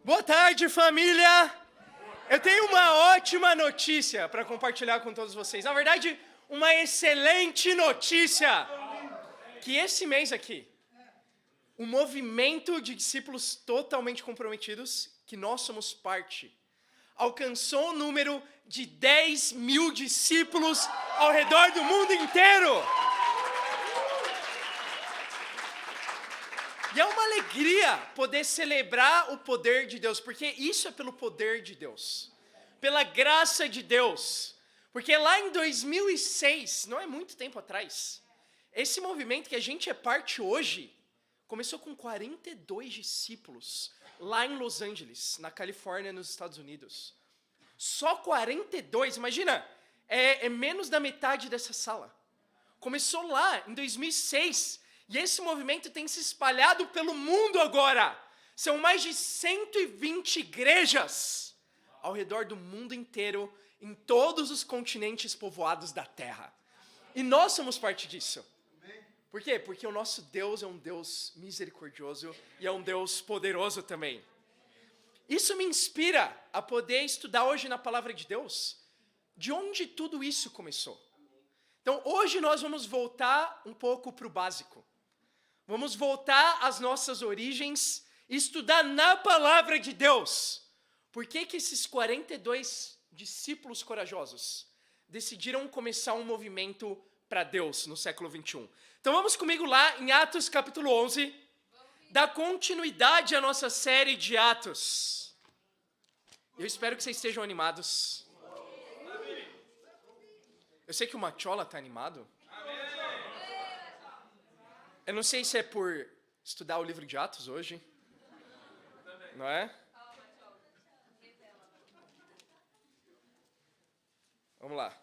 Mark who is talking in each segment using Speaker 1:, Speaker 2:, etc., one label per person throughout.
Speaker 1: Boa tarde, família! Eu tenho uma ótima notícia para compartilhar com todos vocês. Na verdade, uma excelente notícia. Que esse mês aqui, o movimento de discípulos totalmente comprometidos, que nós somos parte, alcançou o número de 10 mil discípulos ao redor do mundo inteiro. E é uma alegria poder celebrar o poder de Deus, porque isso é pelo poder de Deus, pela graça de Deus. Porque lá em 2006, não é muito tempo atrás, esse movimento que a gente é parte hoje, começou com 42 discípulos, lá em Los Angeles, na Califórnia, nos Estados Unidos. Só 42, imagina, é menos da metade dessa sala. Começou lá em 2006, e esse movimento tem se espalhado pelo mundo agora. São mais de 120 igrejas ao redor do mundo inteiro, em todos os continentes povoados da terra. E nós somos parte disso. Por quê? Porque o nosso Deus é um Deus misericordioso e é um Deus poderoso também. Isso me inspira a poder estudar hoje na palavra de Deus, de onde tudo isso começou. Então, hoje nós vamos voltar um pouco para o básico. Vamos voltar às nossas origens e estudar na palavra de Deus. Por que esses 42 discípulos corajosos decidiram começar um movimento para Deus no século 21? Então vamos comigo lá em Atos capítulo 11, dar continuidade à nossa série de Atos. Eu espero que vocês estejam animados. Eu sei que o Machola está animado. Eu não sei se é por estudar o livro de Atos hoje, não é? Vamos lá.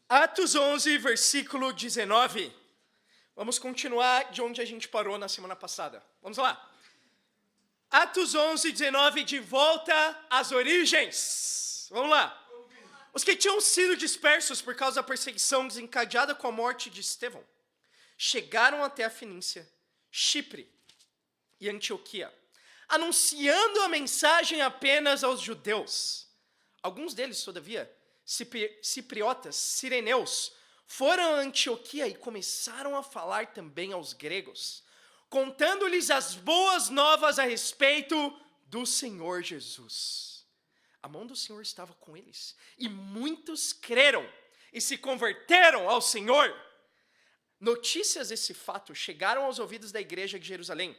Speaker 1: Atos 11, versículo 19. Vamos continuar de onde a gente parou na semana passada. Vamos lá. Atos 11, 19, de volta às origens. Vamos lá. Os que tinham sido dispersos por causa da perseguição desencadeada com a morte de Estevão, chegaram até a Fenícia, Chipre e Antioquia, anunciando a mensagem apenas aos judeus. Alguns deles, todavia, cipriotas, sireneus, foram a Antioquia e começaram a falar também aos gregos, contando-lhes as boas novas a respeito do Senhor Jesus. A mão do Senhor estava com eles, e muitos creram e se converteram ao Senhor. Notícias desse fato chegaram aos ouvidos da igreja de Jerusalém.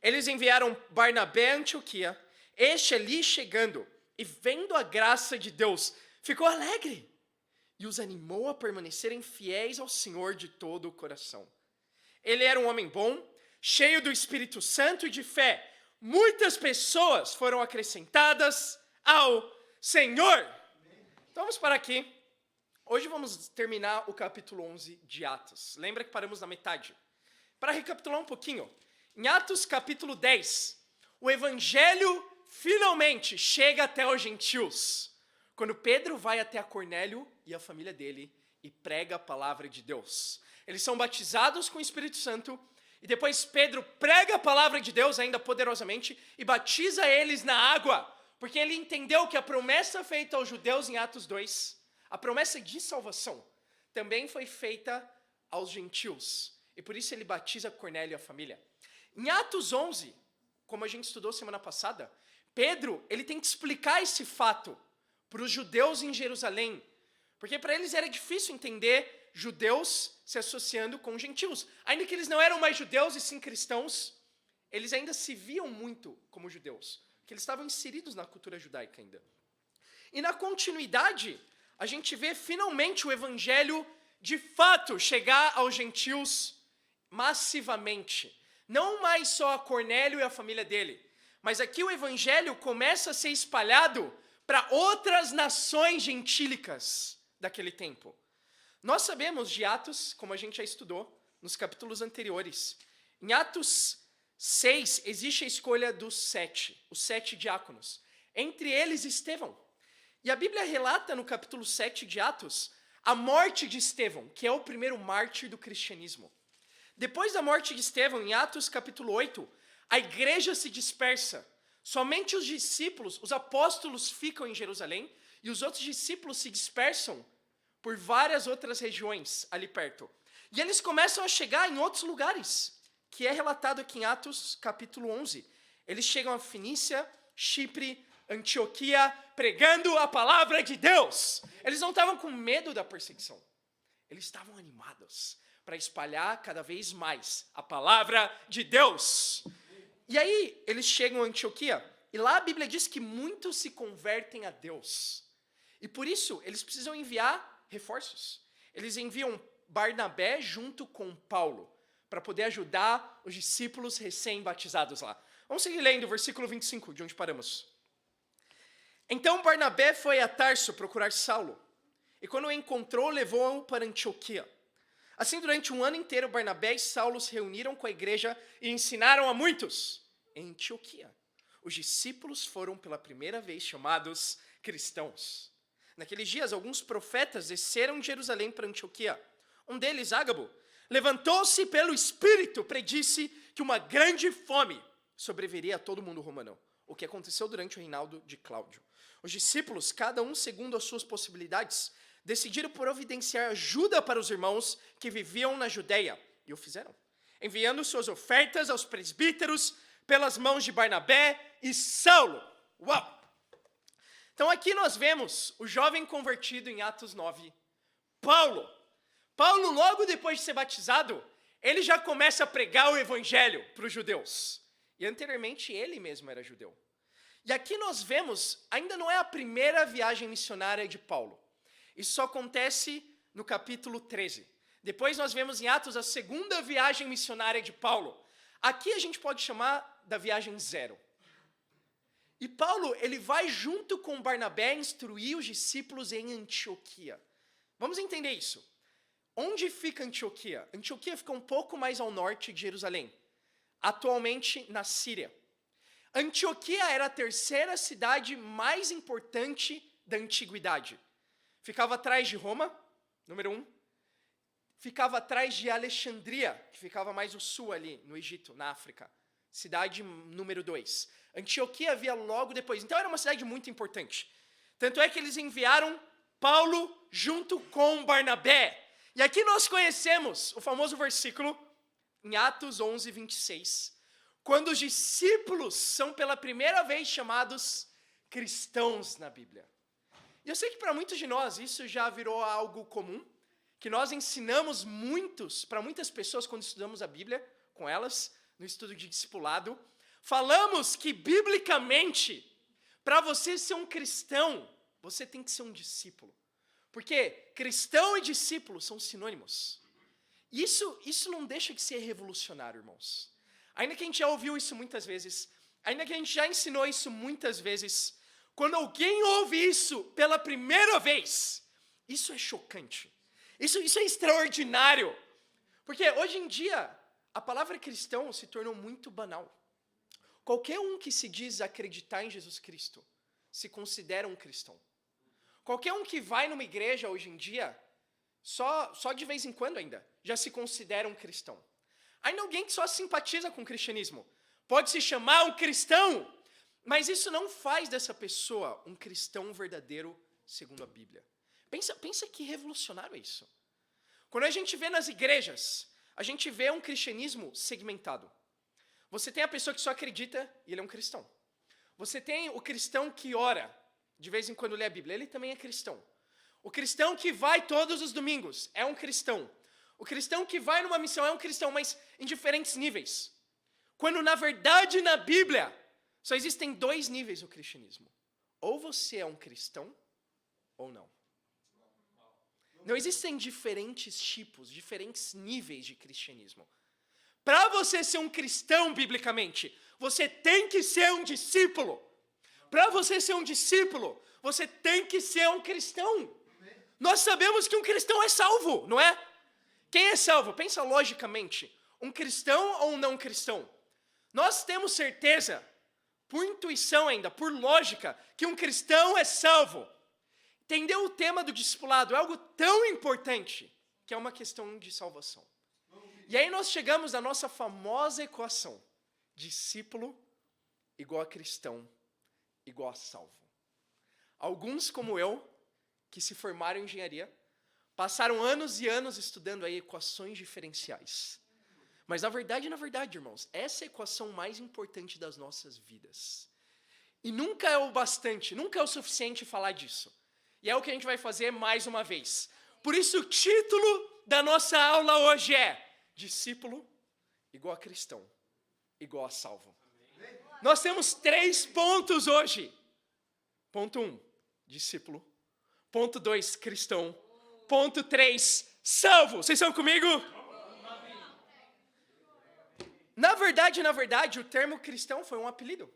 Speaker 1: Eles enviaram Barnabé a Antioquia. Este ali chegando e vendo a graça de Deus, ficou alegre e os animou a permanecerem fiéis ao Senhor de todo o coração. Ele era um homem bom, cheio do Espírito Santo e de fé. Muitas pessoas foram acrescentadas ao Senhor. Então vamos parar aqui. Hoje vamos terminar o capítulo 11 de Atos. Lembra que paramos na metade? Para recapitular um pouquinho, em Atos capítulo 10, o evangelho finalmente chega até os gentios, quando Pedro vai até a Cornélio e a família dele e prega a palavra de Deus. Eles são batizados com o Espírito Santo e depois Pedro prega a palavra de Deus ainda poderosamente e batiza eles na água, porque ele entendeu que a promessa feita aos judeus em Atos 2, a promessa de salvação, também foi feita aos gentios. E por isso ele batiza Cornélio e a família. Em Atos 11, como a gente estudou semana passada, Pedro, ele tem que explicar esse fato para os judeus em Jerusalém. Porque para eles era difícil entender judeus se associando com gentios. Ainda que eles não eram mais judeus e sim cristãos, eles ainda se viam muito como judeus. Porque eles estavam inseridos na cultura judaica ainda. E na continuidade, a gente vê finalmente o evangelho de fato chegar aos gentios massivamente. Não mais só a Cornélio e a família dele, mas aqui o evangelho começa a ser espalhado para outras nações gentílicas daquele tempo. Nós sabemos de Atos, como a gente já estudou nos capítulos anteriores. Em Atos 6 existe a escolha dos 7, os 7 diáconos. Entre eles Estevão. E a Bíblia relata no capítulo 7 de Atos a morte de Estevão, que é o primeiro mártir do cristianismo. Depois da morte de Estevão, em Atos capítulo 8, A igreja se dispersa. Somente os discípulos, os apóstolos ficam em Jerusalém e os outros discípulos se dispersam por várias outras regiões ali perto. E eles começam a chegar em outros lugares, que é relatado aqui em Atos capítulo 11. Eles chegam a Fenícia, Chipre, Antioquia, pregando a palavra de Deus. Eles não estavam com medo da perseguição. Eles estavam animados para espalhar cada vez mais a palavra de Deus. E aí, eles chegam a Antioquia, e lá a Bíblia diz que muitos se convertem a Deus. E por isso, eles precisam enviar reforços. Eles enviam Barnabé junto com Paulo, para poder ajudar os discípulos recém-batizados lá. Vamos seguir lendo o versículo 25, de onde paramos. Então Barnabé foi a Tarso procurar Saulo, e quando o encontrou, levou-o para Antioquia. Assim, durante um ano inteiro, Barnabé e Saulo se reuniram com a igreja e ensinaram a muitos. Em Antioquia, os discípulos foram pela primeira vez chamados cristãos. Naqueles dias, alguns profetas desceram de Jerusalém para Antioquia. Um deles, Ágabo, levantou-se pelo Espírito, predisse que uma grande fome sobreviria a todo mundo romano, o que aconteceu durante o reinado de Cláudio. Os discípulos, cada um segundo as suas possibilidades, decidiram providenciar ajuda para os irmãos que viviam na Judeia, e o fizeram, enviando suas ofertas aos presbíteros pelas mãos de Barnabé e Saulo. Uau! Então aqui nós vemos o jovem convertido em Atos 9, Paulo. Paulo, logo depois de ser batizado, ele já começa a pregar o evangelho para os judeus. E anteriormente ele mesmo era judeu. E aqui nós vemos, ainda não é a primeira viagem missionária de Paulo. Isso só acontece no capítulo 13. Depois nós vemos em Atos a segunda viagem missionária de Paulo. Aqui a gente pode chamar da viagem 0. E Paulo, ele vai junto com Barnabé instruir os discípulos em Antioquia. Vamos entender isso. Onde fica Antioquia? Antioquia fica um pouco mais ao norte de Jerusalém, atualmente na Síria. Antioquia era a terceira cidade mais importante da antiguidade. Ficava atrás de Roma, número 1. Ficava atrás de Alexandria, que ficava mais ao sul ali, no Egito, na África. Cidade número 2. Antioquia havia logo depois. Então era uma cidade muito importante. Tanto é que eles enviaram Paulo junto com Barnabé. E aqui nós conhecemos o famoso versículo, em Atos 11, 26, quando os discípulos são pela primeira vez chamados cristãos na Bíblia. E eu sei que para muitos de nós isso já virou algo comum, que nós ensinamos para muitas pessoas quando estudamos a Bíblia com elas, no estudo de discipulado, falamos que biblicamente, para você ser um cristão, você tem que ser um discípulo. Porque cristão e discípulo são sinônimos. Isso não deixa de ser revolucionário, irmãos. Ainda que a gente já ouviu isso muitas vezes, ainda que a gente já ensinou isso muitas vezes, quando alguém ouve isso pela primeira vez, isso é chocante. Isso é extraordinário. Porque hoje em dia, a palavra cristão se tornou muito banal. Qualquer um que se diz acreditar em Jesus Cristo se considera um cristão. Qualquer um que vai numa igreja hoje em dia, só de vez em quando ainda, já se considera um cristão. Ainda alguém que só simpatiza com o cristianismo pode se chamar um cristão, mas isso não faz dessa pessoa um cristão verdadeiro segundo a Bíblia. Pensa que revolucionário é isso. Quando a gente vê nas igrejas, a gente vê um cristianismo segmentado. Você tem a pessoa que só acredita e ele é um cristão. Você tem o cristão que ora, de vez em quando lê a Bíblia, ele também é cristão. O cristão que vai todos os domingos é um cristão. O cristão que vai numa missão é um cristão, mas em diferentes níveis. Quando, na verdade, na Bíblia, só existem 2 níveis do cristianismo. Ou você é um cristão, ou não. Não existem diferentes tipos, diferentes níveis de cristianismo. Para você ser um cristão, biblicamente, você tem que ser um discípulo. Para você ser um discípulo, você tem que ser um cristão. Nós sabemos que um cristão é salvo, não é? Quem é salvo? Pensa logicamente. Um cristão ou um não cristão? Nós temos certeza, por intuição ainda, por lógica, que um cristão é salvo. Entender o tema do discipulado é algo tão importante que é uma questão de salvação. E aí nós chegamos à nossa famosa equação, discípulo igual a cristão, igual a salvo. Alguns, como eu, que se formaram em engenharia, passaram anos e anos estudando aí equações diferenciais. Mas na verdade, irmãos, essa é a equação mais importante das nossas vidas. E nunca é o bastante, nunca é o suficiente falar disso. E é o que a gente vai fazer mais uma vez. Por isso o título da nossa aula hoje é Discípulo igual a cristão, igual a salvo. Nós temos 3 pontos hoje. Ponto 1, discípulo. Ponto 2, cristão. Ponto 3, salvo. Vocês estão comigo? Na verdade, o termo cristão foi um apelido.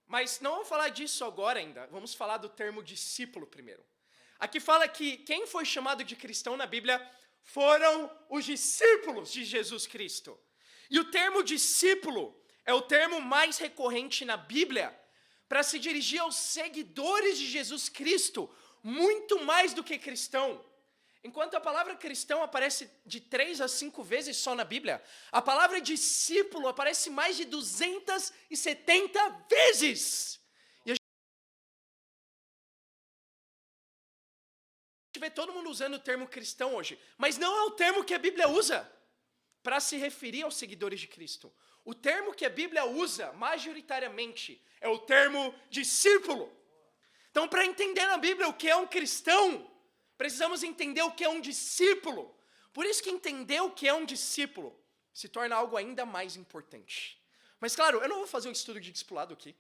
Speaker 1: Mas não vamos falar disso agora ainda. Vamos falar do termo discípulo primeiro. Aqui fala que quem foi chamado de cristão na Bíblia foram os discípulos de Jesus Cristo. E o termo discípulo é o termo mais recorrente na Bíblia para se dirigir aos seguidores de Jesus Cristo, muito mais do que cristão. Enquanto a palavra cristão aparece de 3 a 5 vezes só na Bíblia, a palavra discípulo aparece mais de 270 vezes. E a gente vê todo mundo usando o termo cristão hoje, mas não é o termo que a Bíblia usa para se referir aos seguidores de Cristo. O termo que a Bíblia usa, majoritariamente, é o termo discípulo. Então, para entender na Bíblia o que é um cristão, precisamos entender o que é um discípulo. Por isso que entender o que é um discípulo se torna algo ainda mais importante. Mas claro, eu não vou fazer um estudo de discipulado aqui.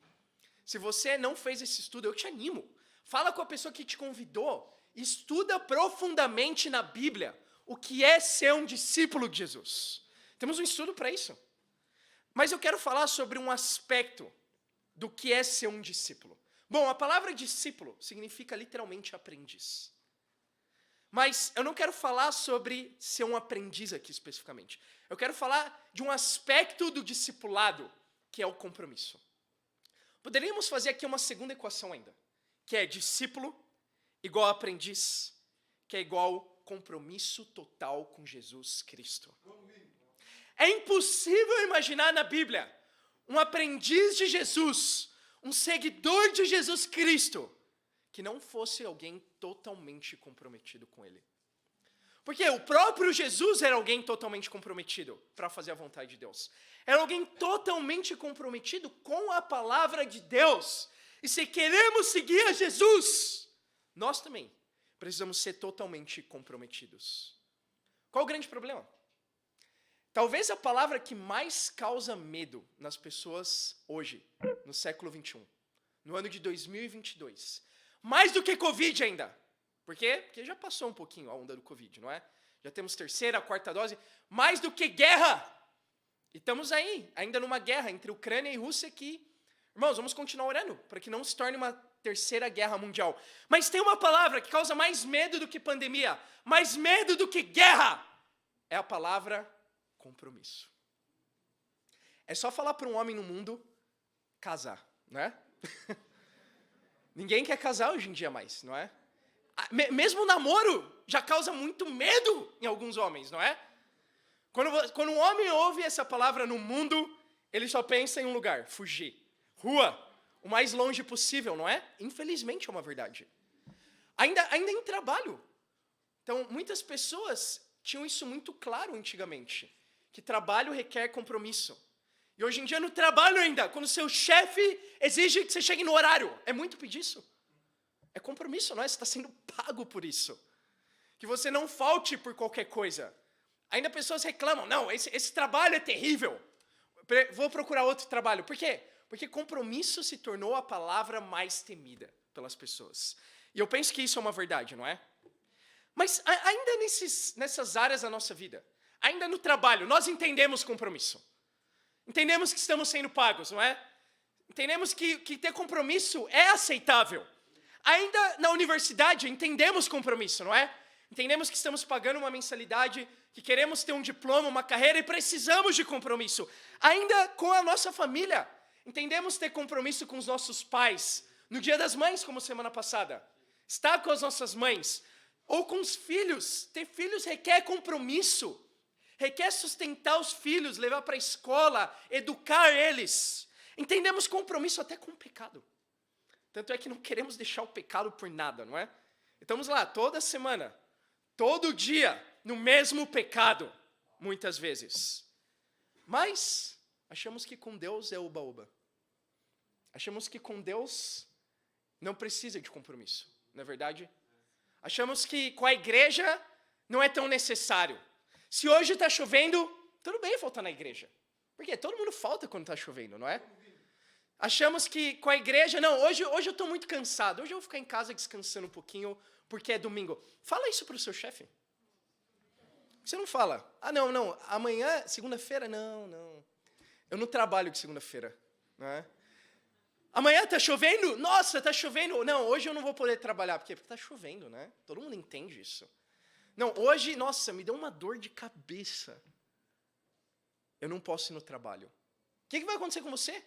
Speaker 1: Se você não fez esse estudo, eu te animo. Fala com a pessoa que te convidou. Estuda profundamente na Bíblia o que é ser um discípulo de Jesus. Temos um estudo para isso. Mas eu quero falar sobre um aspecto do que é ser um discípulo. Bom, a palavra discípulo significa literalmente aprendiz. Mas eu não quero falar sobre ser um aprendiz aqui especificamente. Eu quero falar de um aspecto do discipulado, que é o compromisso. Poderíamos fazer aqui uma segunda equação ainda, que é discípulo igual aprendiz, que é igual compromisso total com Jesus Cristo. É impossível imaginar na Bíblia um aprendiz de Jesus, um seguidor de Jesus Cristo, que não fosse alguém totalmente comprometido com ele. Porque o próprio Jesus era alguém totalmente comprometido para fazer a vontade de Deus. Era alguém totalmente comprometido com a palavra de Deus. E se queremos seguir a Jesus, nós também precisamos ser totalmente comprometidos. Qual o grande problema? Talvez a palavra que mais causa medo nas pessoas hoje, no século 21, no ano de 2022, mais do que Covid ainda. Por quê? Porque já passou um pouquinho a onda do Covid, não é? Já temos 3ª, 4ª dose. Mais do que guerra. E estamos aí, ainda numa guerra entre Ucrânia e Rússia que... Irmãos, vamos continuar orando para que não se torne uma 3ª guerra mundial. Mas tem uma palavra que causa mais medo do que pandemia, mais medo do que guerra. É a palavra compromisso. É só falar para um homem no mundo casar, não é? Ninguém quer casar hoje em dia mais, não é? Mesmo o namoro já causa muito medo em alguns homens, não é? Quando um homem ouve essa palavra no mundo, ele só pensa em um lugar, fugir. Rua, o mais longe possível, não é? Infelizmente é uma verdade. Ainda em trabalho. Então, muitas pessoas tinham isso muito claro antigamente, que trabalho requer compromisso. E hoje em dia no trabalho ainda, quando o seu chefe exige que você chegue no horário, é muito pedir isso. É compromisso, não é? Você está sendo pago por isso. Que você não falte por qualquer coisa. Ainda pessoas reclamam, não, esse trabalho é terrível. Vou procurar outro trabalho. Por quê? Porque compromisso se tornou a palavra mais temida pelas pessoas. E eu penso que isso é uma verdade, não é? Mas ainda nessas áreas da nossa vida, ainda no trabalho, nós entendemos compromisso. Entendemos que estamos sendo pagos, não é? Entendemos que ter compromisso é aceitável. Ainda na universidade, entendemos compromisso, não é? Entendemos que estamos pagando uma mensalidade, que queremos ter um diploma, uma carreira e precisamos de compromisso. Ainda com a nossa família, entendemos ter compromisso com os nossos pais. No Dia das Mães, como semana passada. Estar com as nossas mães. Ou com os filhos. Ter filhos requer compromisso. requer sustentar os filhos, levar para a escola, educar eles. Entendemos compromisso até com o pecado. Tanto é que não queremos deixar o pecado por nada, não é? Estamos lá toda semana, todo dia, no mesmo pecado, muitas vezes. Mas achamos que com Deus é oba-oba. Achamos que com Deus não precisa de compromisso, não é verdade? Achamos que com a igreja não é tão necessário. Se hoje está chovendo, tudo bem faltar na igreja. Porque todo mundo falta quando está chovendo, não é? Achamos que com a igreja, não, hoje eu estou muito cansado, hoje eu vou ficar em casa descansando um pouquinho, porque é domingo. Fala isso para o seu chefe. Você não fala, não, amanhã, segunda-feira, não. Eu não trabalho de segunda-feira, não é? Amanhã está chovendo? Nossa, está chovendo. Não, hoje eu não vou poder trabalhar. Por quê? Porque está chovendo, né? Todo mundo entende isso. Não, hoje, nossa, me deu uma dor de cabeça. Eu não posso ir no trabalho. O que vai acontecer com você?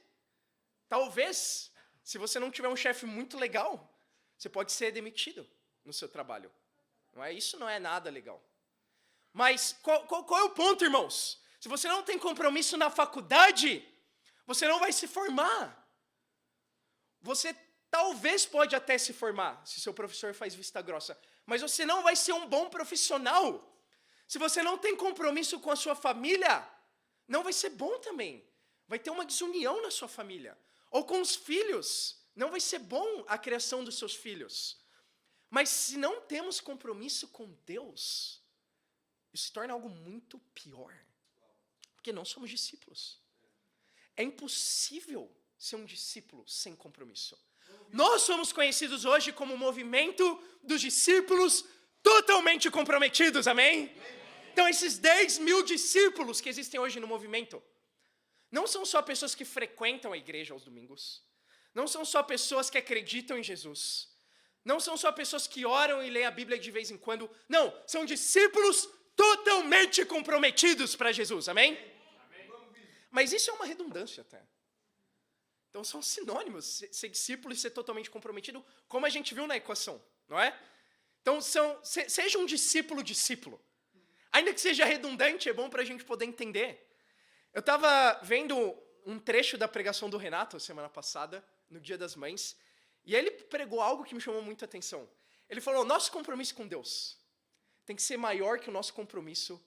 Speaker 1: Talvez, se você não tiver um chefe muito legal, você pode ser demitido no seu trabalho. Não é? Isso não é nada legal. Mas qual é o ponto, irmãos? Se você não tem compromisso na faculdade, você não vai se formar. Você talvez pode até se formar, se seu professor faz vista grossa, mas você não vai ser um bom profissional. Se você não tem compromisso com a sua família, não vai ser bom também. Vai ter uma desunião na sua família. Ou com os filhos, não vai ser bom a criação dos seus filhos. Mas se não temos compromisso com Deus, isso se torna algo muito pior. Porque não somos discípulos. É impossível ser um discípulo sem compromisso. Nós somos conhecidos hoje como o movimento dos discípulos totalmente comprometidos, amém? Então esses 10 mil discípulos que existem hoje no movimento, não são só pessoas que frequentam a igreja aos domingos, não são só pessoas que acreditam em Jesus, não são só pessoas que oram e leem a Bíblia de vez em quando, não, são discípulos totalmente comprometidos para Jesus, amém? Mas isso é uma redundância até. Então são sinônimos, ser discípulo e ser totalmente comprometido, como a gente viu na equação, não é? Então seja um discípulo. Ainda que seja redundante, é bom para a gente poder entender. Eu estava vendo um trecho da pregação do Renato, semana passada, no Dia das Mães, e ele pregou algo que me chamou muita atenção. Ele falou, nosso compromisso com Deus tem que ser maior que o nosso compromisso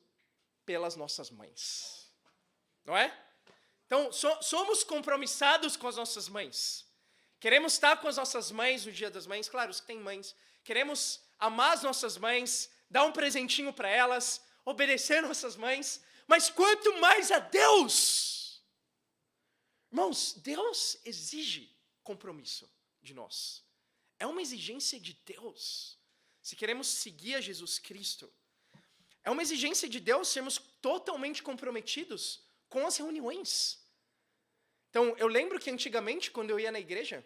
Speaker 1: pelas nossas mães. Não é? Então, somos compromissados com as nossas mães. Queremos estar com as nossas mães no Dia das Mães, claro, os que têm mães. Queremos amar as nossas mães, dar um presentinho para elas, obedecer nossas mães. Mas quanto mais a Deus! Irmãos, Deus exige compromisso de nós. É uma exigência de Deus. Se queremos seguir a Jesus Cristo, é uma exigência de Deus sermos totalmente comprometidos com as reuniões. Então, eu lembro que antigamente, quando eu ia na igreja,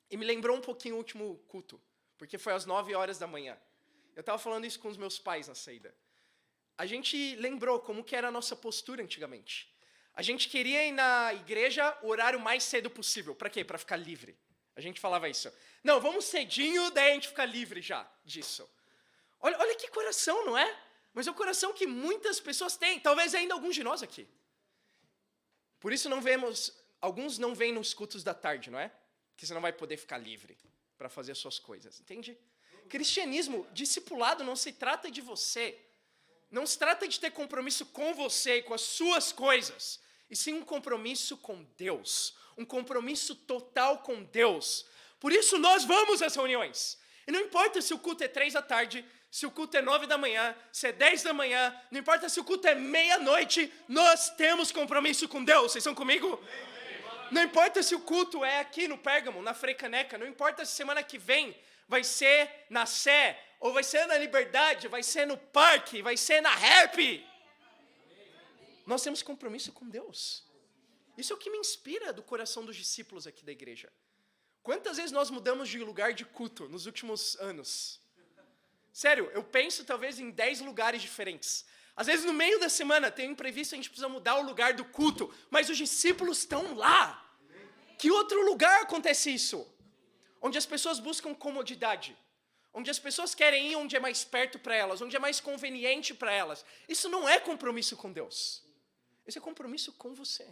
Speaker 1: e me lembrou um pouquinho o último culto, porque foi às 9 horas da manhã. Eu estava falando isso com os meus pais na saída. A gente lembrou como que era a nossa postura antigamente. A gente queria ir na igreja o horário mais cedo possível. Para quê? Para ficar livre. A gente falava isso. Não, vamos cedinho, daí a gente fica livre já disso. Olha que coração, não é? Mas é o coração que muitas pessoas têm. Talvez ainda alguns de nós aqui. Por isso alguns não vêm nos cultos da tarde, não é? Porque você não vai poder ficar livre para fazer as suas coisas, entende? Cristianismo, discipulado, não se trata de você. Não se trata de ter compromisso com você e com as suas coisas, e sim um compromisso com Deus. Um compromisso total com Deus. Por isso nós vamos às reuniões. E não importa se o culto é 3 da tarde, se o culto é 9 da manhã, se é 10 da manhã, não importa se o culto é meia-noite, nós temos compromisso com Deus. Vocês estão comigo? Não importa se o culto é aqui no Pérgamo, na Freicaneca, não importa se semana que vem vai ser na Sé, ou vai ser na Liberdade, vai ser no Parque, vai ser na Rap. Nós temos compromisso com Deus. Isso é o que me inspira do coração dos discípulos aqui da igreja. Quantas vezes nós mudamos de lugar de culto nos últimos anos? Sério, eu penso talvez em 10 lugares diferentes. Às vezes no meio da semana tem um imprevisto, a gente precisa mudar o lugar do culto, mas os discípulos estão lá. Que outro lugar acontece isso? Onde as pessoas buscam comodidade, onde as pessoas querem ir onde é mais perto para elas, onde é mais conveniente para elas. Isso não é compromisso com Deus. Isso é compromisso com você,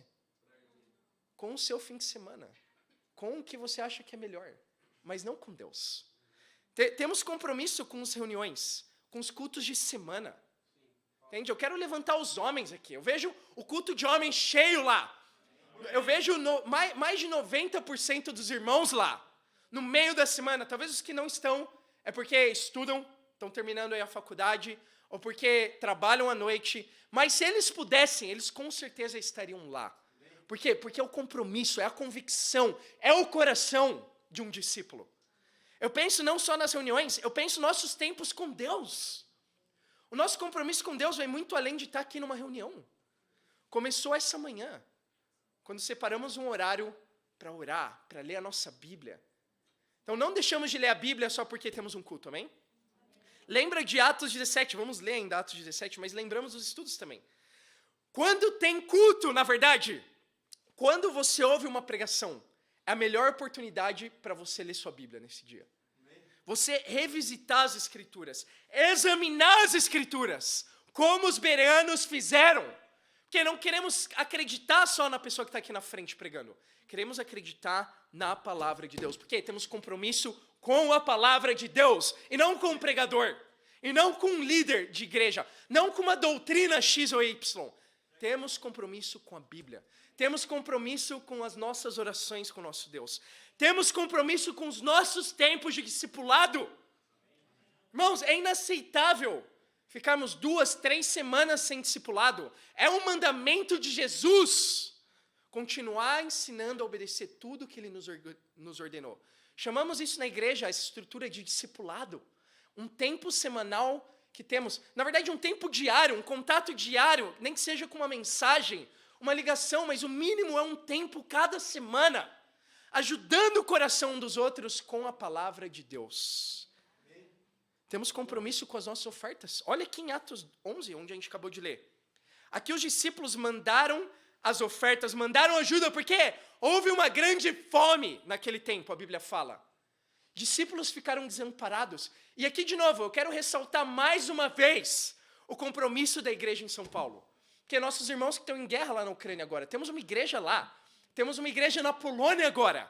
Speaker 1: com o seu fim de semana, com o que você acha que é melhor, mas não com Deus. Temos compromisso com as reuniões, com os cultos de semana. Entende? Eu quero levantar os homens aqui. Eu vejo o culto de homens cheio lá. Eu vejo mais de 90% dos irmãos lá, no meio da semana. Talvez os que não estão, é porque estudam, estão terminando aí a faculdade, ou porque trabalham à noite. Mas se eles pudessem, eles com certeza estariam lá. Por quê? Porque é o compromisso, é a convicção, é o coração de um discípulo. Eu penso não só nas reuniões, eu penso nos nossos tempos com Deus. O nosso compromisso com Deus vai muito além de estar aqui numa reunião. Começou essa manhã, quando separamos um horário para orar, para ler a nossa Bíblia. Então não deixamos de ler a Bíblia só porque temos um culto, amém? Lembra de Atos 17, vamos ler ainda Atos 17, mas lembramos dos estudos também. Quando tem culto, na verdade, quando você ouve uma pregação, é a melhor oportunidade para você ler sua Bíblia nesse dia. Você revisitar as Escrituras, examinar as Escrituras, como os bereanos fizeram. Porque não queremos acreditar só na pessoa que está aqui na frente pregando. Queremos acreditar na palavra de Deus. Porque temos compromisso com a palavra de Deus, e não com um pregador, e não com um líder de igreja, não com uma doutrina X ou Y. Temos compromisso com a Bíblia. Temos compromisso com as nossas orações com o nosso Deus. Temos compromisso com os nossos tempos de discipulado. Irmãos, é inaceitável ficarmos 2, 3 semanas sem discipulado. É um mandamento de Jesus continuar ensinando a obedecer tudo que Ele nos ordenou. Chamamos isso na igreja, essa estrutura de discipulado. Um tempo semanal que temos, na verdade um tempo diário, um contato diário, nem que seja com uma mensagem, uma ligação, mas o mínimo é um tempo cada semana, ajudando o coração um dos outros com a palavra de Deus. Temos compromisso com as nossas ofertas. Olha aqui em Atos 11, onde a gente acabou de ler. Aqui os discípulos mandaram as ofertas, mandaram ajuda, porque houve uma grande fome naquele tempo, a Bíblia fala. Discípulos ficaram desamparados. E aqui de novo, eu quero ressaltar mais uma vez o compromisso da igreja em São Paulo. Porque nossos irmãos que estão em guerra lá na Ucrânia agora, temos uma igreja lá, temos uma igreja na Polônia agora,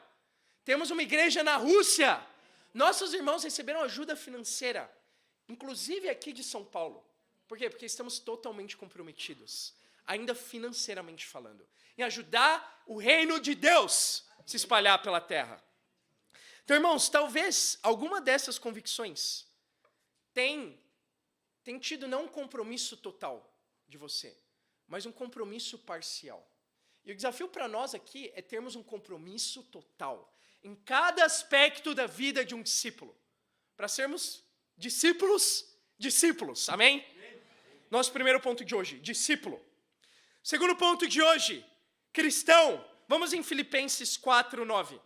Speaker 1: temos uma igreja na Rússia. Nossos irmãos receberam ajuda financeira, inclusive aqui de São Paulo. Por quê? Porque estamos totalmente comprometidos, ainda financeiramente falando, em ajudar o reino de Deus se espalhar pela terra. Então, irmãos, talvez alguma dessas convicções tenha tido não um compromisso total de você, mas um compromisso parcial. E o desafio para nós aqui é termos um compromisso total em cada aspecto da vida de um discípulo, para sermos discípulos, amém? Nosso primeiro ponto de hoje, discípulo. Segundo ponto de hoje, cristão. Vamos em Filipenses 4:9.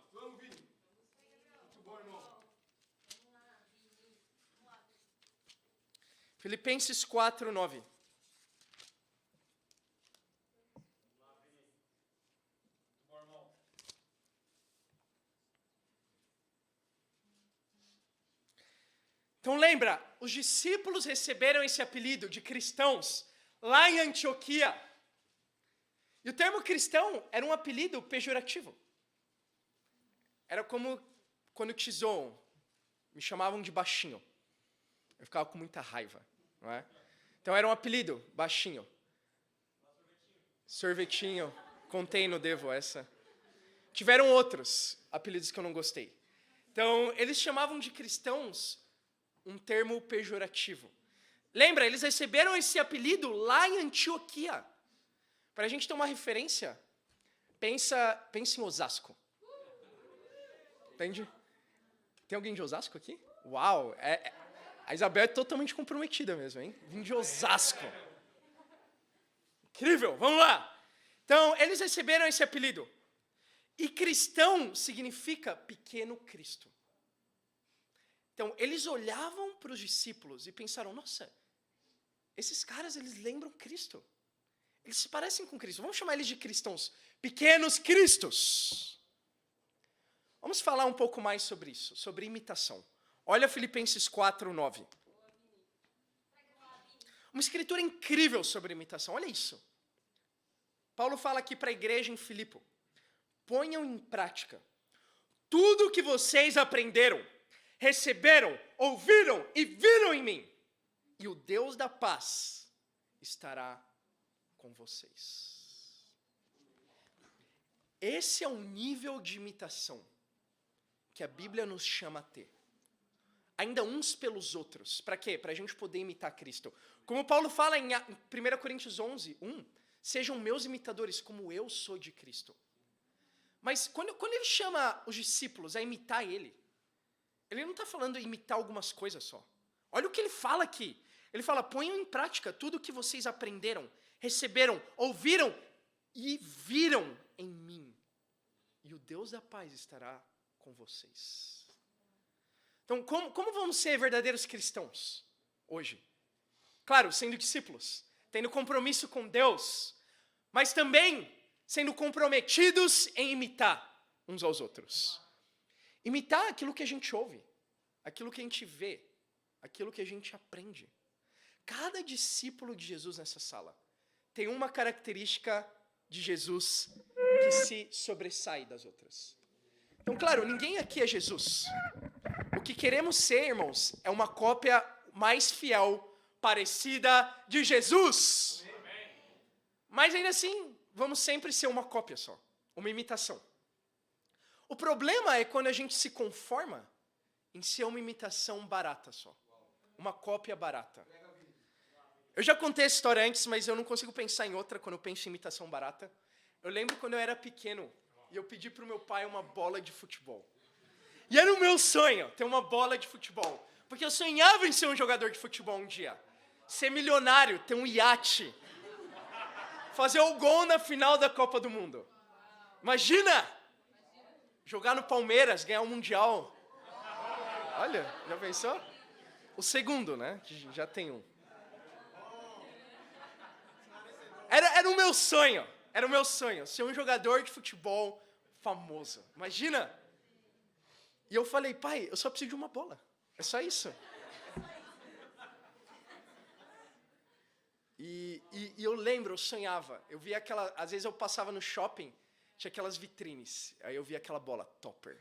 Speaker 1: Filipenses 4:9. Então lembra, os discípulos receberam esse apelido de cristãos lá em Antioquia. E o termo cristão era um apelido pejorativo. Era como quando te zoam, me chamavam de baixinho. Eu ficava com muita raiva, não é? Então era um apelido, baixinho. Sorvetinho, contei no Devo essa. Tiveram outros apelidos que eu não gostei. Então, eles chamavam de cristãos um termo pejorativo. Lembra, eles receberam esse apelido lá em Antioquia. Para a gente ter uma referência, pensa em Osasco. Entende? Tem alguém de Osasco aqui? Uau! A Isabel é totalmente comprometida mesmo, hein? Vim de Osasco. Incrível, vamos lá. Então, eles receberam esse apelido. E cristão significa pequeno Cristo. Então, eles olhavam para os discípulos e pensaram, nossa, esses caras, eles lembram Cristo. Eles se parecem com Cristo. Vamos chamar eles de cristãos. Pequenos Cristos. Vamos falar um pouco mais sobre isso, sobre imitação. Olha Filipenses 4:9. Uma escritura incrível sobre imitação, olha isso. Paulo fala aqui para a igreja em Filipe: ponham em prática tudo o que vocês aprenderam, receberam, ouviram e viram em mim, e o Deus da paz estará com vocês. Esse é o nível de imitação que a Bíblia nos chama a ter. Ainda uns pelos outros. Para quê? Para a gente poder imitar Cristo. Como Paulo fala em 1 Coríntios 11:1, sejam meus imitadores como eu sou de Cristo. Mas quando ele chama os discípulos a imitar ele não está falando em imitar algumas coisas só. Olha o que ele fala aqui. Ele fala: ponham em prática tudo o que vocês aprenderam, receberam, ouviram e viram em mim. E o Deus da paz estará com vocês. Então, como vamos ser verdadeiros cristãos hoje? Claro, sendo discípulos, tendo compromisso com Deus, mas também sendo comprometidos em imitar uns aos outros. Imitar aquilo que a gente ouve, aquilo que a gente vê, aquilo que a gente aprende. Cada discípulo de Jesus nessa sala tem uma característica de Jesus que se sobressai das outras. Então, claro, ninguém aqui é Jesus. O que queremos ser, irmãos, é uma cópia mais fiel, parecida de Jesus. Mas ainda assim, vamos sempre ser uma cópia só, uma imitação. O problema é quando a gente se conforma em ser uma imitação barata só, uma cópia barata. Eu já contei essa história antes, mas eu não consigo pensar em outra quando eu penso em imitação barata. Eu lembro quando eu era pequeno e eu pedi para o meu pai uma bola de futebol. E era o meu sonho ter uma bola de futebol, porque eu sonhava em ser um jogador de futebol um dia, ser milionário, ter um iate, fazer o gol na final da Copa do Mundo. Imagina! Jogar no Palmeiras, ganhar um Mundial. Olha, já pensou? O segundo, né? Que já tem um. Era o meu sonho. Era o meu sonho, ser um jogador de futebol famoso. Imagina! E eu falei: pai, eu só preciso de uma bola. É só isso. E eu lembro, eu sonhava. Eu via às vezes eu passava no shopping, tinha aquelas vitrines. Aí eu via aquela bola, Topper.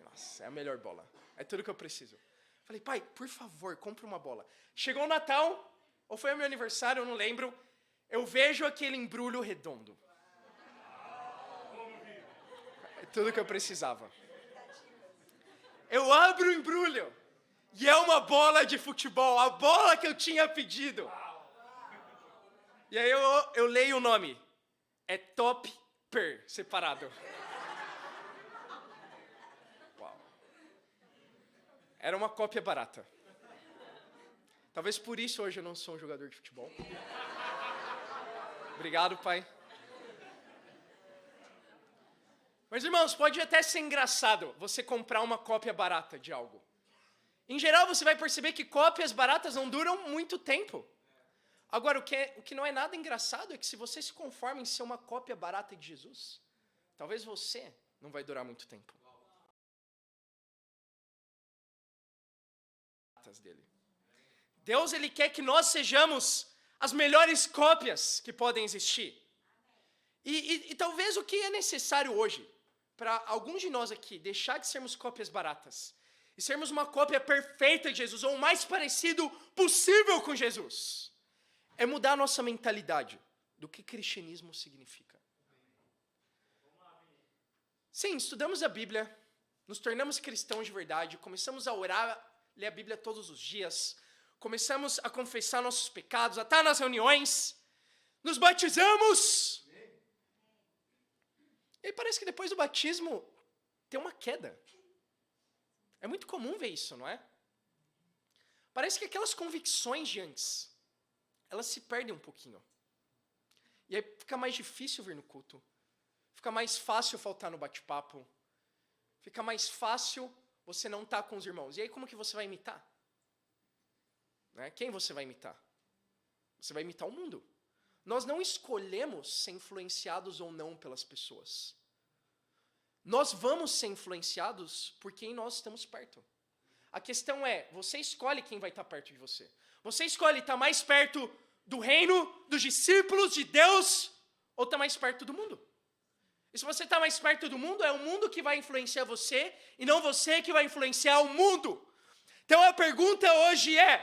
Speaker 1: Nossa, é a melhor bola. É tudo que eu preciso. Falei: pai, por favor, compre uma bola. Chegou o Natal, ou foi o meu aniversário, eu não lembro. Eu vejo aquele embrulho redondo. É tudo que eu precisava. Eu abro o embrulho e é uma bola de futebol, a bola que eu tinha pedido. E aí eu leio o nome. É Topper, separado. Uau. Era uma cópia barata. Talvez por isso hoje eu não sou um jogador de futebol. Obrigado, pai. Mas, irmãos, pode até ser engraçado você comprar uma cópia barata de algo. Em geral, você vai perceber que cópias baratas não duram muito tempo. Agora, o que não é nada engraçado é que se você se conforma em ser uma cópia barata de Jesus, talvez você não vai durar muito tempo. Dele. Deus, ele quer que nós sejamos as melhores cópias que podem existir. E talvez o que é necessário hoje, para alguns de nós aqui, deixar de sermos cópias baratas e sermos uma cópia perfeita de Jesus, ou o mais parecido possível com Jesus, é mudar a nossa mentalidade do que cristianismo significa. Sim, estudamos a Bíblia, nos tornamos cristãos de verdade, começamos a orar, ler a Bíblia todos os dias, começamos a confessar nossos pecados, a estar nas reuniões, nos batizamos. E parece que depois do batismo tem uma queda. É muito comum ver isso, não é? Parece que aquelas convicções de antes, elas se perdem um pouquinho. E aí fica mais difícil vir no culto. Fica mais fácil faltar no bate-papo. Fica mais fácil você não estar com os irmãos. E aí como que você vai imitar? Né? Quem você vai imitar? Você vai imitar o mundo. Nós não escolhemos ser influenciados ou não pelas pessoas. Nós vamos ser influenciados por quem nós estamos perto. A questão é, você escolhe quem vai estar perto de você. Você escolhe estar mais perto do reino, dos discípulos, de Deus, ou estar mais perto do mundo. E se você está mais perto do mundo, é o mundo que vai influenciar você, e não você que vai influenciar o mundo. Então a pergunta hoje é,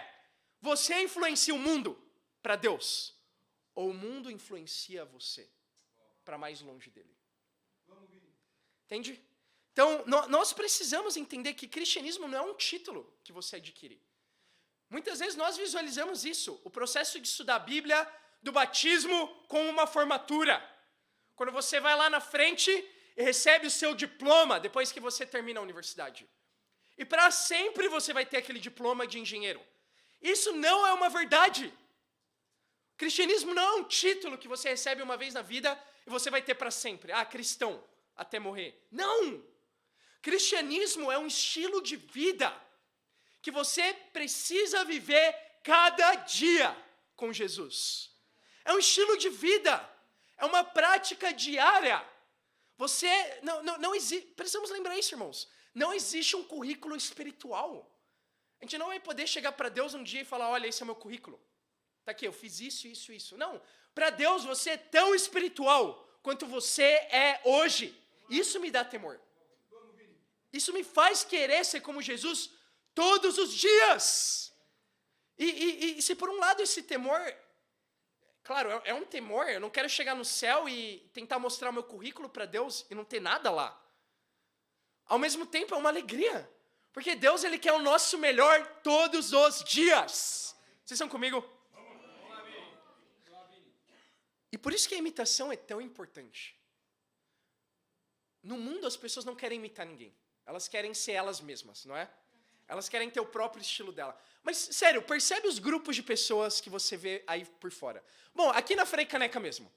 Speaker 1: você influencia o mundo para Deus? Ou o mundo influencia você para mais longe dele? Entende? Então, nós precisamos entender que cristianismo não é um título que você adquire. Muitas vezes nós visualizamos isso, o processo de estudar a Bíblia, do batismo, como uma formatura. Quando você vai lá na frente e recebe o seu diploma depois que você termina a universidade. E para sempre você vai ter aquele diploma de engenheiro. Isso não é uma verdade. Cristianismo não é um título que você recebe uma vez na vida e você vai ter para sempre. Ah, cristão, até morrer. Não! Cristianismo é um estilo de vida que você precisa viver cada dia com Jesus. É um estilo de vida, é uma prática diária. Você, não existe, precisamos lembrar isso, irmãos, não existe um currículo espiritual. A gente não vai poder chegar para Deus um dia e falar, olha, esse é o meu currículo. Tá aqui, eu fiz isso, isso, isso. Não, para Deus você é tão espiritual quanto você é hoje. Isso me dá temor. Isso me faz querer ser como Jesus todos os dias. E se por um lado esse temor, claro, é um temor, eu não quero chegar no céu e tentar mostrar o meu currículo para Deus e não ter nada lá. Ao mesmo tempo é uma alegria, porque Deus ele quer o nosso melhor todos os dias. Vocês estão comigo? E por isso que a imitação é tão importante. No mundo as pessoas não querem imitar ninguém. Elas querem ser elas mesmas, não é? Elas querem ter o próprio estilo dela. Mas, sério, percebe os grupos de pessoas que você vê aí por fora. Bom, aqui na Frei Caneca mesmo.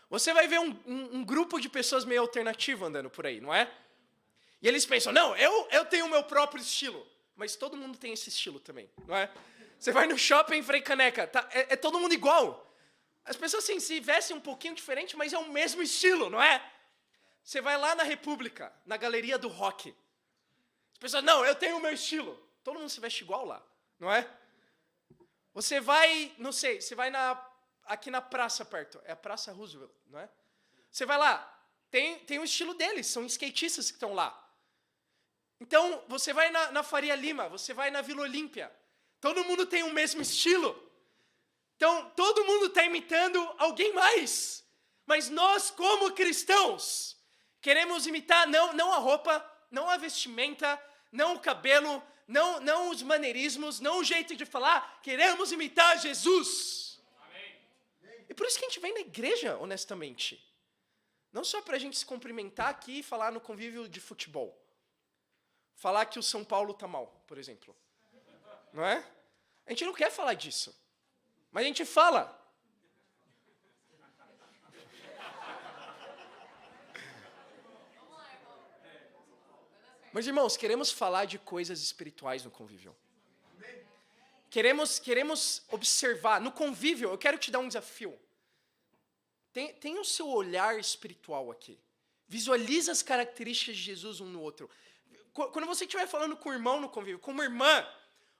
Speaker 1: Você vai ver um grupo de pessoas meio alternativo andando por aí, não é? E eles pensam, não, eu tenho o meu próprio estilo. Mas todo mundo tem esse estilo também, não é? Você vai no shopping Frei Caneca, tá, é todo mundo igual. As pessoas assim, se vestem um pouquinho diferente, mas é o mesmo estilo, não é? Você vai lá na República, na Galeria do Rock. As pessoas, não, eu tenho o meu estilo. Todo mundo se veste igual lá, não é? Você vai, não sei, você vai aqui na praça perto, é a Praça Roosevelt, não é? Você vai lá, tem o estilo deles, são skatistas que estão lá. Então, você vai na Faria Lima, você vai na Vila Olímpia, todo mundo tem o mesmo estilo. Então, todo mundo está imitando alguém mais. Mas nós, como cristãos, queremos imitar não a roupa, não a vestimenta, não o cabelo, não os maneirismos, não o jeito de falar. Queremos imitar Jesus. Amém. E por isso que a gente vem na igreja, honestamente. Não só para a gente se cumprimentar aqui e falar no convívio de futebol. Falar que o São Paulo está mal, por exemplo. Não é? A gente não quer falar disso. Mas a gente fala. Mas, irmãos, queremos falar de coisas espirituais no convívio. Queremos observar. No convívio, eu quero te dar um desafio. Tem o seu olhar espiritual aqui. Visualiza as características de Jesus um no outro. Quando você estiver falando com o irmão no convívio, com uma irmã,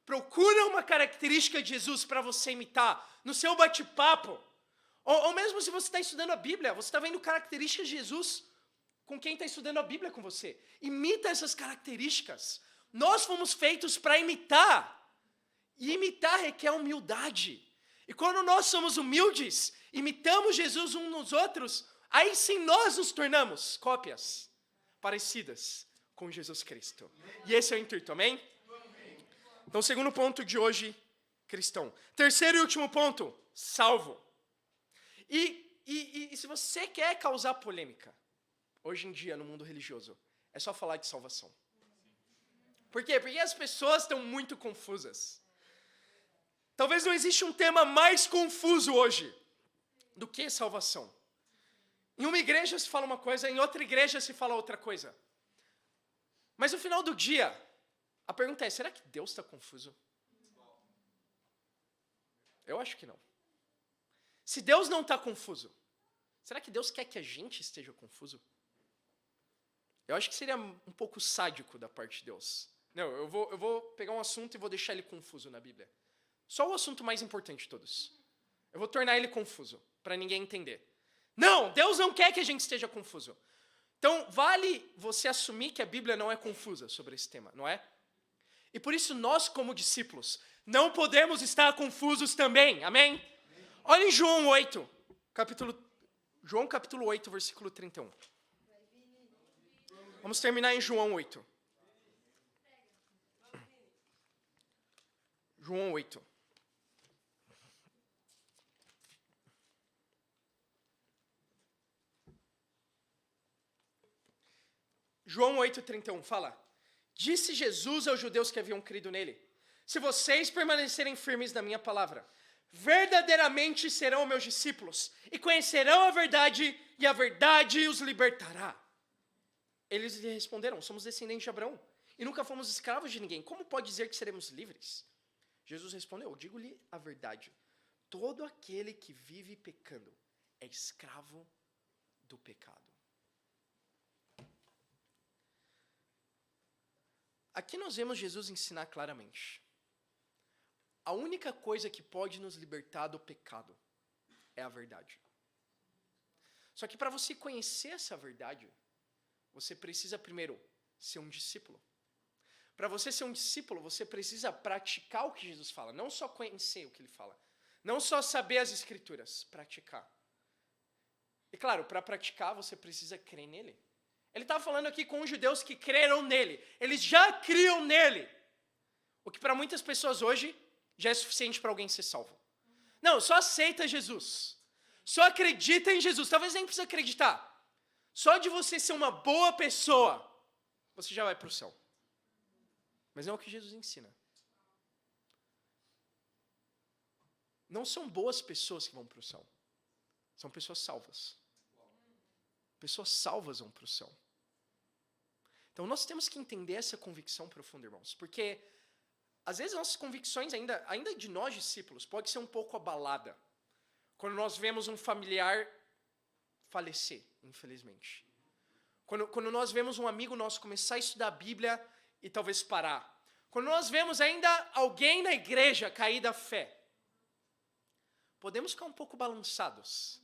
Speaker 1: procura uma característica de Jesus para você imitar no seu bate-papo. Ou mesmo se você está estudando a Bíblia, você está vendo características de Jesus com quem está estudando a Bíblia com você. Imita essas características. Nós fomos feitos para imitar. E imitar requer humildade. E quando nós somos humildes, imitamos Jesus uns nos outros, aí sim nós nos tornamos cópias parecidas com Jesus Cristo. E esse é o intuito, amém? Então, segundo ponto de hoje, cristão. Terceiro e último ponto, salvo. E se você quer causar polêmica, hoje em dia, no mundo religioso, é só falar de salvação. Por quê? Porque as pessoas estão muito confusas. Talvez não exista um tema mais confuso hoje do que salvação. Em uma igreja se fala uma coisa, em outra igreja se fala outra coisa. Mas no final do dia, a pergunta é, será que Deus está confuso? Eu acho que não. Se Deus não está confuso, será que Deus quer que a gente esteja confuso? Eu acho que seria um pouco sádico da parte de Deus Não, eu vou pegar um assunto e vou deixar ele confuso na Bíblia. Só o assunto mais importante de todos. Eu vou tornar ele confuso, para ninguém entender. Não, Deus não quer que a gente esteja confuso. Então, vale você assumir que a Bíblia não é confusa sobre esse tema, não é? E por isso nós, como discípulos, não podemos estar confusos também, amém? Olha em João 8, João capítulo 8, versículo 31. Vamos terminar em João 8. João 8. João 8,31 fala: Disse Jesus aos judeus que haviam crido nele: Se vocês permanecerem firmes na minha palavra, verdadeiramente serão meus discípulos e conhecerão a verdade, e a verdade os libertará. Eles lhe responderam: Somos descendentes de Abraão e nunca fomos escravos de ninguém. Como pode dizer que seremos livres? Jesus respondeu: Digo-lhe a verdade. Todo aquele que vive pecando é escravo do pecado. Aqui nós vemos Jesus ensinar claramente. A única coisa que pode nos libertar do pecado é a verdade. Só que para você conhecer essa verdade, você precisa primeiro ser um discípulo. Para você ser um discípulo, você precisa praticar o que Jesus fala, não só conhecer o que ele fala, não só saber as escrituras, praticar. E claro, para praticar você precisa crer nele. Ele estava falando aqui com os judeus que creram nele. Eles já criam nele. O que para muitas pessoas hoje já é suficiente para alguém ser salvo. Não, só aceita Jesus. Só acredita em Jesus. Talvez nem precisa acreditar. Só de você ser uma boa pessoa, você já vai para o céu. Mas não é o que Jesus ensina. Não são boas pessoas que vão para o céu. São pessoas salvas. Pessoas salvas vão para o céu. Então nós temos que entender essa convicção profunda, irmãos. Porque às vezes nossas convicções, ainda de nós discípulos, pode ser um pouco abalada. Quando nós vemos um familiar falecer, infelizmente. Quando nós vemos um amigo nosso começar a estudar a Bíblia e talvez parar. Quando nós vemos ainda alguém na igreja cair da fé. Podemos ficar um pouco balançados.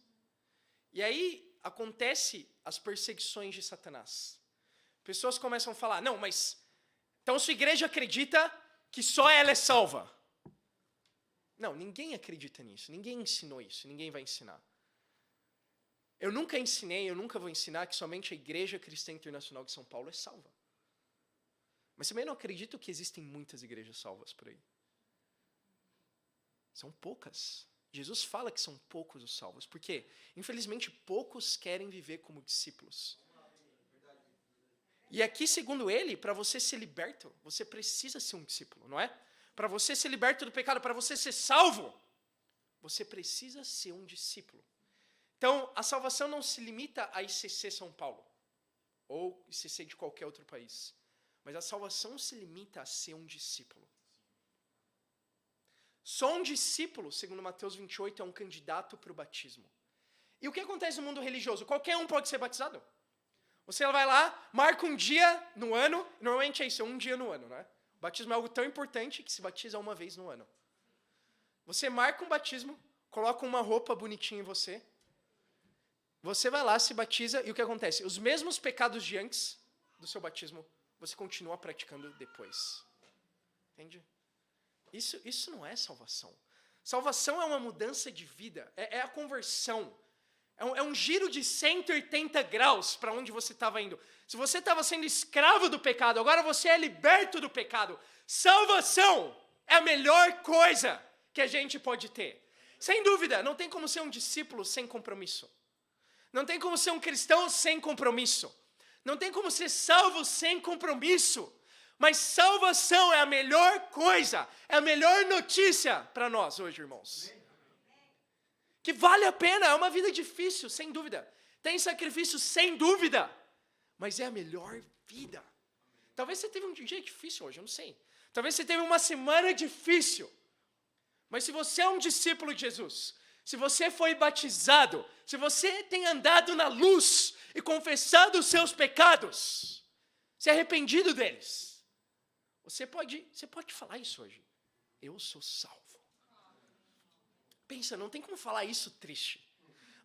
Speaker 1: E aí acontece as perseguições de Satanás. Pessoas começam a falar: não, mas então sua igreja acredita que só ela é salva. Não, ninguém acredita nisso, ninguém ensinou isso, ninguém vai ensinar. Eu nunca ensinei, eu nunca vou ensinar que somente a Igreja Cristã Internacional de São Paulo é salva. Mas também não acredito que existem muitas igrejas salvas por aí. São poucas. Jesus fala que são poucos os salvos, porque, infelizmente, poucos querem viver como discípulos. E aqui, segundo ele, para você ser liberto, você precisa ser um discípulo, não é? Para você ser liberto do pecado, para você ser salvo, você precisa ser um discípulo. Então, a salvação não se limita a ICC São Paulo, ou ICC de qualquer outro país. Mas a salvação se limita a ser um discípulo. Só um discípulo, segundo Mateus 28, é um candidato para o batismo. E o que acontece no mundo religioso? Qualquer um pode ser batizado. Você vai lá, marca um dia no ano, normalmente é isso, é um dia no ano, né? O batismo é algo tão importante que se batiza uma vez no ano. Você marca um batismo, coloca uma roupa bonitinha em você, você vai lá, se batiza, e o que acontece? Os mesmos pecados de antes do seu batismo, você continua praticando depois. Entende? Isso não é salvação. Salvação é uma mudança de vida, é a conversão. É um giro de 180 graus para onde você estava indo. Se você estava sendo escravo do pecado, agora você é liberto do pecado. Salvação é a melhor coisa que a gente pode ter. Sem dúvida, não tem como ser um discípulo sem compromisso. Não tem como ser um cristão sem compromisso. Não tem como ser salvo sem compromisso. Mas salvação é a melhor coisa, é a melhor notícia para nós hoje, irmãos. Que vale a pena, é uma vida difícil, sem dúvida. Tem sacrifício, sem dúvida. Mas é a melhor vida. Talvez você teve um dia difícil hoje, eu não sei. Talvez você teve uma semana difícil. Mas se você é um discípulo de Jesus, se você foi batizado, se você tem andado na luz e confessado os seus pecados, se arrependido deles, Você pode falar isso hoje. Eu sou salvo. Pensa, não tem como falar isso triste.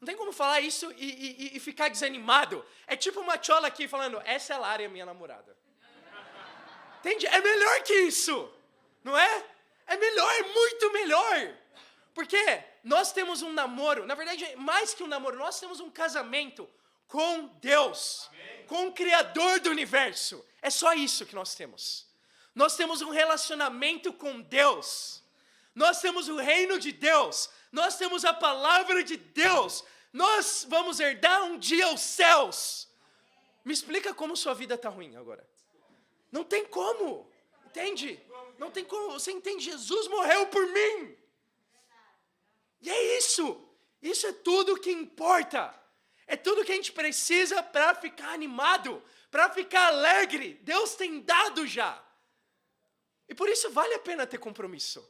Speaker 1: Não tem como falar isso e ficar desanimado. É tipo uma tchola aqui falando, essa é a Lara, minha namorada. Entende? É melhor que isso. Não é? É melhor, é muito melhor. Porque nós temos um namoro, na verdade, mais que um namoro, nós temos um casamento com Deus. Amém. Com o Criador do universo. É só isso que nós temos. Nós temos um relacionamento com Deus. Nós temos o reino de Deus. Nós temos a palavra de Deus. Nós vamos herdar um dia os céus. Me explica como sua vida está ruim agora. Não tem como. Entende? Não tem como. Você entende? Jesus morreu por mim. E é isso. Isso é tudo que importa. É tudo que a gente precisa para ficar animado, para ficar alegre. Deus tem dado já. E por isso vale a pena ter compromisso.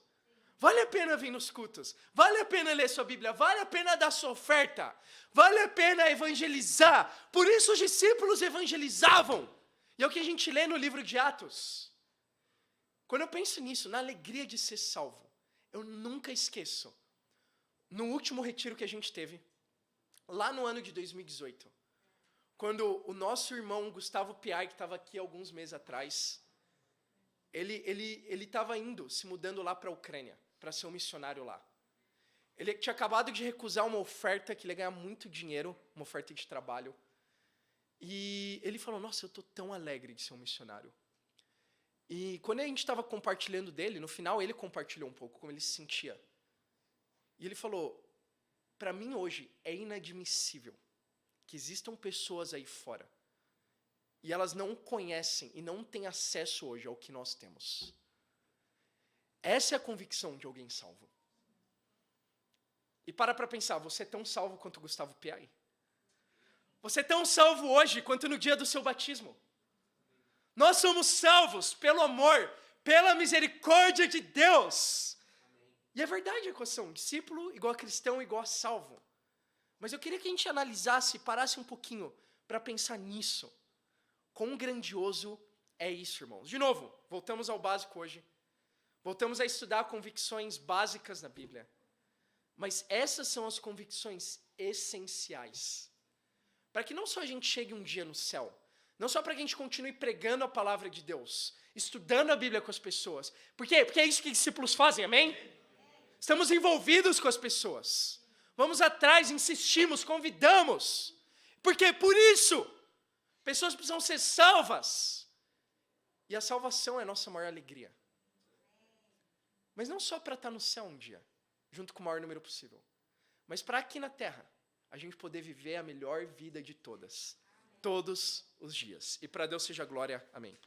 Speaker 1: Vale a pena vir nos cultos. Vale a pena ler sua Bíblia. Vale a pena dar sua oferta. Vale a pena evangelizar. Por isso os discípulos evangelizavam. E é o que a gente lê no livro de Atos. Quando eu penso nisso, na alegria de ser salvo, eu nunca esqueço. No último retiro que a gente teve, lá no ano de 2018, quando o nosso irmão Gustavo Piai, que estava aqui alguns meses atrás, ele estava se mudando lá para a Ucrânia, para ser um missionário lá. Ele tinha acabado de recusar uma oferta que ele ia ganhar muito dinheiro, uma oferta de trabalho. E ele falou, nossa, eu estou tão alegre de ser um missionário. E quando a gente estava compartilhando dele, no final ele compartilhou um pouco como ele se sentia. E ele falou, para mim hoje é inadmissível que existam pessoas aí fora e elas não conhecem e não têm acesso hoje ao que nós temos. Essa é a convicção de alguém salvo. E para pensar, você é tão salvo quanto Gustavo Piai? Você é tão salvo hoje quanto no dia do seu batismo? Nós somos salvos pelo amor, pela misericórdia de Deus. E é verdade a equação, discípulo igual a cristão igual a salvo. Mas eu queria que a gente analisasse, parasse um pouquinho para pensar nisso. Quão grandioso é isso, irmãos. De novo, voltamos ao básico hoje. Voltamos a estudar convicções básicas na Bíblia. Mas essas são as convicções essenciais. Para que não só a gente chegue um dia no céu, não só para que a gente continue pregando a palavra de Deus, estudando a Bíblia com as pessoas. Por quê? Porque é isso que discípulos fazem, amém? Estamos envolvidos com as pessoas. Vamos atrás, insistimos, convidamos. Porque por isso, pessoas precisam ser salvas. E a salvação é a nossa maior alegria. Mas não só para estar no céu um dia, junto com o maior número possível. Mas para aqui na terra, a gente poder viver a melhor vida de todas. Todos os dias. E para Deus seja glória. Amém.